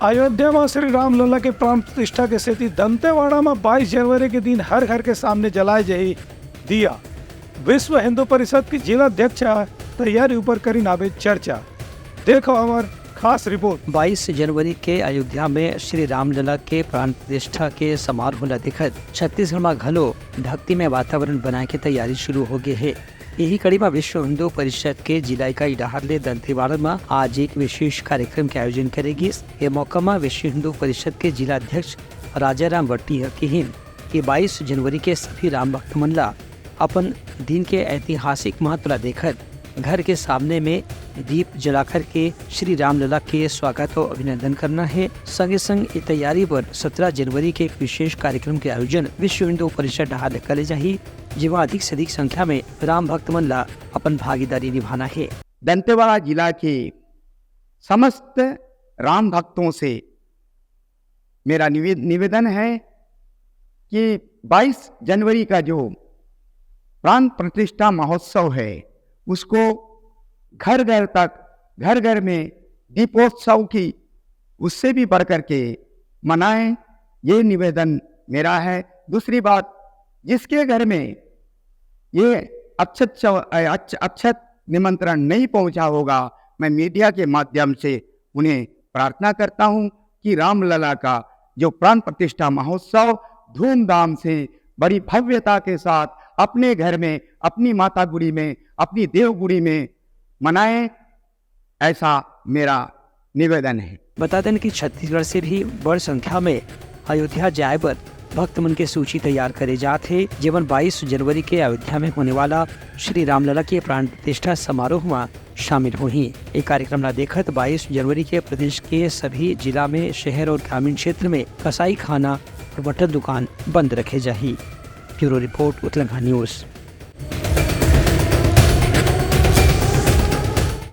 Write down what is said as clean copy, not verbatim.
अयोध्या में श्री रामलला के प्राण प्रतिष्ठा के सेती दंतेवाड़ा में 22 जनवरी के दिन हर घर के सामने जलाए जाए दिया। विश्व हिंदू परिषद की जिला अध्यक्ष तैयारी ऊपर करी नावे चर्चा। देखो हमार खास रिपोर्ट। 22 जनवरी के अयोध्या में श्री रामलला के प्राण प्रतिष्ठा के समारोह ला देखत छत्तीसगढ़ में घलो भक्ति में वातावरण बनाए के तैयारी शुरू हो गए है। यही कड़ी में विश्व हिंदू परिषद के जिला इकाई डहारले दंतेवाड़ा में आज एक विशेष कार्यक्रम के आयोजन करेगी। ये मौका में विश्व हिंदू परिषद के जिला अध्यक्ष राजाराम वट्टी कहन कि 22 जनवरी के सभी राम भक्त मन ला अपन दिन के ऐतिहासिक महत्व ला देखत घर के सामने में दीप जलाकर के श्री रामलला के स्वागत और अभिनंदन करना है। संगे संग ये तैयारी पर 17 जनवरी के एक विशेष कार्यक्रम के आयोजन विश्व हिंदू परिषद डहार करे जाही, जिसमें अधिक से अधिक संख्या में राम भक्त मन ला अपन भागीदारी निभाना है। दंतेवाड़ा जिला के समस्त राम भक्तों से मेरा निवेदन है कि 22 जनवरी का जो प्राण प्रतिष्ठा महोत्सव है उसको घर घर तक, घर घर में दीपोत्सव की उससे भी बढ़ कर के मनाएं, ये निवेदन मेरा है। दूसरी बात, जिसके घर में ये अक्षत निमंत्रण नहीं पहुंचा होगा, मैं मीडिया के माध्यम से उन्हें प्रार्थना करता हूं कि रामलला का जो प्राण प्रतिष्ठा महोत्सव धूमधाम से बड़ी भव्यता के साथ अपने घर में, अपनी माता गुड़ी में, अपनी देव गुड़ी में मनाएं, ऐसा मेरा निवेदन है। बता दें कि छत्तीसगढ़ से भी बड़ी संख्या में अयोध्या जाए पर भक्त मन के सूची तैयार करे जाते, जीवन 22 जनवरी के अयोध्या में होने वाला श्री रामलला के प्राण प्रतिष्ठा समारोह में शामिल हुई। एक कार्यक्रम ला देखत 22 जनवरी के प्रदेश के सभी जिला में शहर और ग्रामीण क्षेत्र में कसाई खाना और बटर दुकान बंद रखे जाही। Bureau report, Uttarakhand news.